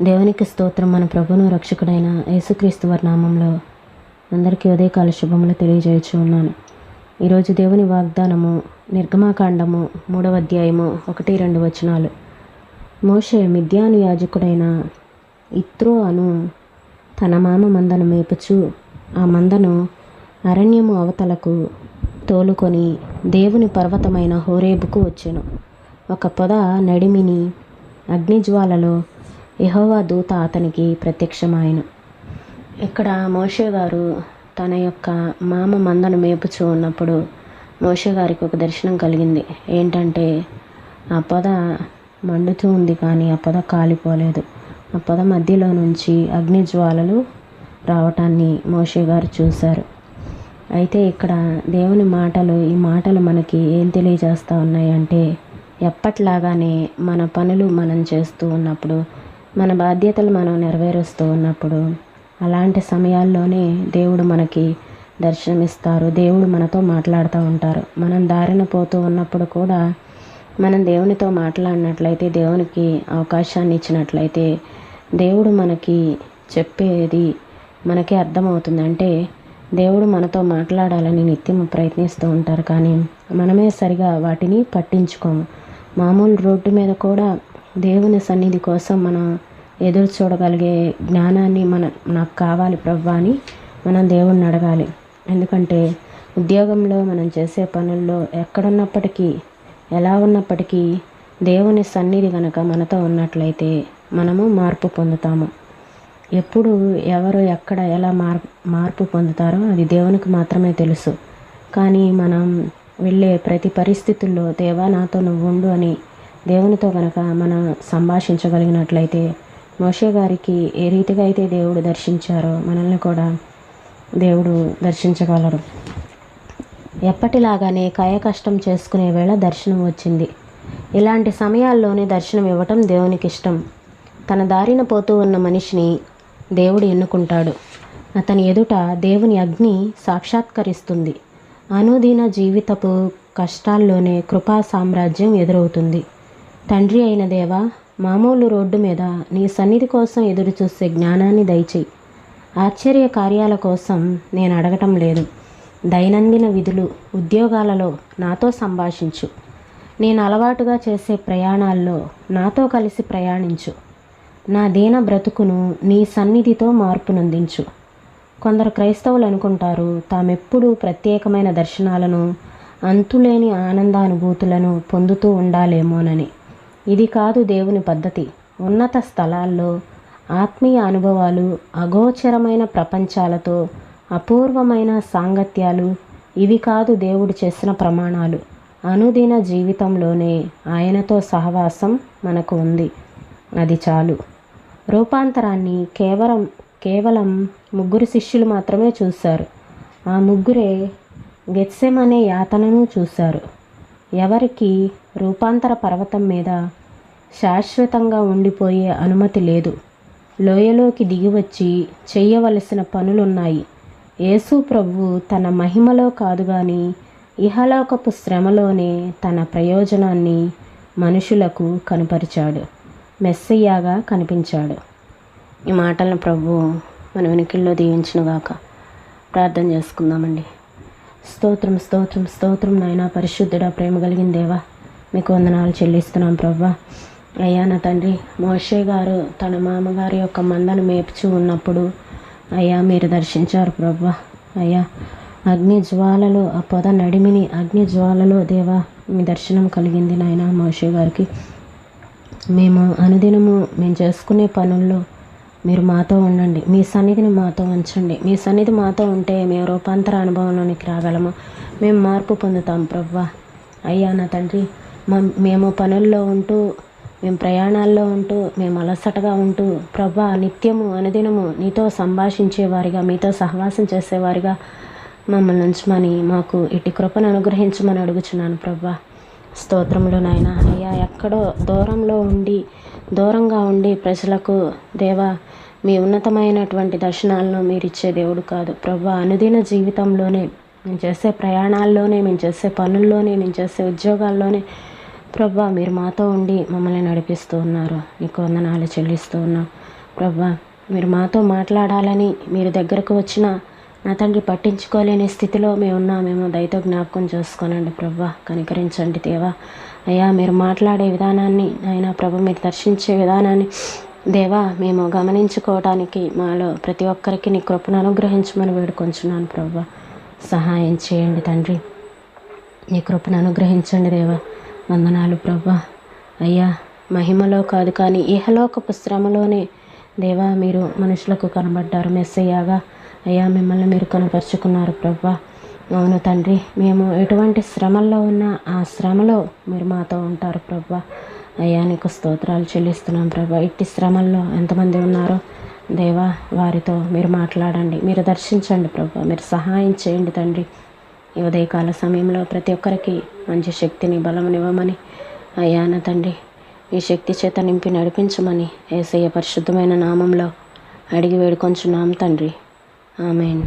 దేవునికి స్తోత్రం. మన ప్రభువును రక్షకుడైన యేసుక్రీస్తు వారి నామంలో అందరికీ ఉదయకాల శుభములు తెలియజేయచ్చు ఉన్నాను. ఈరోజు దేవుని వాగ్దానము నిర్గమాకాండము 3వ అధ్యాయము 1-2 వచనాలు. మోషే మిద్యాను యాజకుడైన ఇత్రో అను తన మామ మందను మేపుచు ఆ మందను అరణ్యము అవతలకు తోలుకొని దేవుని పర్వతమైన హోరేబుకు వచ్చెను. ఒక పొద నడిమిని అగ్నిజ్వాలలో యెహోవా దూత అతనికి ప్రత్యక్షమాయెను. ఇక్కడ మోషే గారు తన యొక్క మామ మందను మేపుచూ ఉన్నప్పుడు మోషే గారికి ఒక దర్శనం కలిగింది. ఏంటంటే ఆ పొద మండుతూ ఉంది, కానీ ఆ పొద కాలిపోలేదు. ఆ పొద మధ్యలో నుంచి అగ్నిజ్వాలలు రావటాన్ని మోషే గారు చూశారు. అయితే ఇక్కడ దేవుని ఈ మాటలు మనకి ఏం తెలియజేస్తూ ఉన్నాయంటే, ఎప్పట్లాగానే మన పనులు మనం చేస్తూ ఉన్నప్పుడు, మన బాధ్యతలు మనం నెరవేరుస్తూ ఉన్నప్పుడు, అలాంటి సమయాల్లోనే దేవుడు మనకి దర్శనమిస్తారు. దేవుడు మనతో మాట్లాడుతూ ఉంటారు. మనం దారిన పోతూ ఉన్నప్పుడు కూడా మనం దేవునితో మాట్లాడినట్లయితే, దేవునికి అవకాశాన్ని ఇచ్చినట్లయితే, దేవుడు మనకి చెప్పేది మనకే అర్థమవుతుంది. అంటే దేవుడు మనతో మాట్లాడాలని నిత్యం ప్రయత్నిస్తూ ఉంటారు, కానీ మనమే సరిగా వాటిని పట్టించుకోము. మామూలు రోడ్డు మీద కూడా దేవుని సన్నిధి కోసం మనం ఎదురు చూడగలిగే జ్ఞానాన్ని నాకు కావాలి ప్రభువా అని మనం దేవుణ్ణి అడగాలి. ఎందుకంటే ఉద్యోగంలో మనం చేసే పనుల్లో ఎక్కడున్నప్పటికీ, ఎలా ఉన్నప్పటికీ దేవుని సన్నిధి కనుక మనతో ఉన్నట్లయితే మనము మార్పు పొందుతాము. ఎప్పుడు ఎవరు ఎక్కడ ఎలా మార్పు పొందుతారో అది దేవునికి మాత్రమే తెలుసు. కానీ మనం వెళ్ళే ప్రతి పరిస్థితుల్లో దేవా నాతో నువ్వు ఉండు అని దేవునితో కనుక మనం సంభాషించగలిగినట్లయితే, మోషే గారికి ఏ రీతిగా అయితే దేవుడు దర్శించారో మనల్ని కూడా దేవుడు దర్శించగలరు. ఎప్పటిలాగానే కాయకష్టం చేసుకునే వేళ దర్శనం వచ్చింది. ఇలాంటి సమయాల్లోనే దర్శనం ఇవ్వటం దేవునికి ఇష్టం. తన దారిన పోతూ ఉన్న మనిషిని దేవుడు ఎన్నుకుంటాడు. అతని ఎదుట దేవుని అగ్ని సాక్షాత్కరిస్తుంది. అనుదిన జీవితపు కష్టాల్లోనే కృపా సామ్రాజ్యం ఎదురవుతుంది. తండ్రి అయిన దేవా, మామూలు రోడ్డు మీద నీ సన్నిధి కోసం ఎదురు చూసే జ్ఞానాన్ని దయచేయి. ఆశ్చర్య కార్యాల కోసం నేను అడగటం లేదు. దైనందిన విధులు, ఉద్యోగాలలో నాతో సంభాషించు. నేను అలవాటుగా చేసే ప్రయాణాల్లో నాతో కలిసి ప్రయాణించు. నా దీన బ్రతుకును నీ సన్నిధితో మార్పునందించు. కొందరు క్రైస్తవులు అనుకుంటారు తామెప్పుడూ ప్రత్యేకమైన దర్శనాలను, అంతులేని ఆనందానుభూతులను పొందుతూ ఉండాలేమోనని. ఇది కాదు దేవుని పద్ధతి. ఉన్నత స్థలాల్లో ఆత్మీయ అనుభవాలు, అగోచరమైన ప్రపంచాలతో అపూర్వమైన సాంగత్యాలు, ఇవి కాదు దేవుడు చేసిన ప్రమాణాలు. అనుదిన జీవితంలోనే ఆయనతో సహవాసం మనకు ఉంది, అది చాలు. రూపాంతరాన్ని కేవలం 3 శిష్యులు మాత్రమే చూశారు. ఆ 3 గెత్సెమనే యాతనను చూశారు. ఎవరికి రూపాంతర పర్వతం మీద శాశ్వతంగా ఉండిపోయే అనుమతి లేదు. లోయలోకి దిగివచ్చి చెయ్యవలసిన పనులున్నాయి. యేసు ప్రభువు తన మహిమలో కాదు కానీ ఇహలోకపు శ్రమలోనే తన ప్రయోజనాన్ని మనుషులకు కనుపరిచాడు. మెస్సయ్యాగా కనిపించాడు. ఈ మాటలను ప్రభువు మన వెనుకల్లో దీవించునుగాక. ప్రార్థన చేసుకుందామండి. స్తోత్రం స్తోత్రం స్తోత్రం నాయనా, పరిశుద్ధుడా, ప్రేమ కలిగిన దేవా, మీకు వందనాలు చెల్లిస్తున్నాం ప్రభువా. అయ్యా నా తండ్రి, మోషే గారు తన మామగారి యొక్క మందను మేపుచూ ఉన్నప్పుడు అయ్యా మీరు దర్శించారు ప్రభువా. అయ్యా అగ్ని జ్వాలలో, ఆ పొద నడిమిని అగ్ని జ్వాలలో దేవా మీ దర్శనం కలిగింది నాయనా మోషే గారికి. మేము అనుదినము మేము చేసుకునే పనుల్లో మీరు మాతో ఉండండి. మీ సన్నిధిని మాతో ఉంచండి. మీ సన్నిధి మాతో ఉంటే మేము రూపాంతర అనుభవంలోనికి రాగలము. మేము మార్పు పొందుతాం ప్రభువా. అయ్యా నా తండ్రి, మేము పనుల్లో ఉంటూ, మేము ప్రయాణాల్లో ఉంటూ, మేము అలసటగా ఉంటూ ప్రభువా, నిత్యము అనుదినము నీతో సంభాషించేవారిగా, మీతో సహవాసం చేసేవారిగా మమ్మల్ని ఉంచమని, మాకు ఇటు కృపను అనుగ్రహించమని అడుగుచున్నాను ప్రభువా. స్తోత్రములు నాయన. అయ్యా ఎక్కడో దూరంగా ఉండి ప్రజలకు దేవా మీ ఉన్నతమైనటువంటి దర్శనాలను మీరు ఇచ్చే దేవుడు కాదు ప్రభువా. అనుదిన జీవితంలోనే, మేము చేసే ప్రయాణాల్లోనే, మేము చేసే పనుల్లోనే, మేము చేసే ఉద్యోగాల్లోనే ప్రభువా మీరు మాతో ఉండి మమ్మల్ని నడిపిస్తూ ఉన్నారు. నీకు వందనాలు చెల్లిస్తూ ఉన్నాం. ప్రభా మీరు మాతో మాట్లాడాలని మీరు దగ్గరకు వచ్చిన నా తండ్రి పట్టించుకోలేని స్థితిలో మేము ఉన్నామేమో దయతో జ్ఞాపకం చేసుకోనండి ప్రభా. కనికరించండి దేవా. అయ్యా మీరు మాట్లాడే విధానాన్ని అయినా ప్రభు మీరు దర్శించే విధానాన్ని దేవా మేము గమనించుకోవడానికి మాలో ప్రతి ఒక్కరికి నీ కృపను అనుగ్రహించమని వేడుకొంచున్నాను ప్రభా. సహాయం చేయండి తండ్రి. నీ కృపను అనుగ్రహించండి దేవా. వందనాలు ప్రభా. అయ్యా మహిమలో కాదు కానీ ఇహలోకపు శ్రమలోనే దేవా మీరు మనుషులకు కనబడ్డారు మెస్సయ్యగా. అయ్యా మిమ్మల్ని మీరు కనపరుచుకున్నారు ప్రభా. అవును తండ్రి, మేము ఎటువంటి శ్రమల్లో ఉన్నా ఆ శ్రమలో మీరు మాతో ఉంటారు ప్రభా. అయ్యా నీకు స్తోత్రాలు చెల్లిస్తున్నాం ప్రభా. ఇట్టి శ్రమల్లో ఎంతమంది ఉన్నారో దేవా వారితో మీరు మాట్లాడండి, మీరు దర్శించండి ప్రభా. మీరు సహాయం చేయండి తండ్రి. ఈ ఉదయకాల సమయంలో ప్రతి ఒక్కరికి మంచి శక్తిని బలమునివ్వమని అయ్యా నా తండ్రి ఈ శక్తి చేత నింపి నడిపించమని యేసయ్య పరిశుద్ధమైన నామంలో అడిగి వేడుకొంచున్నాం తండ్రి. ఆమేన్.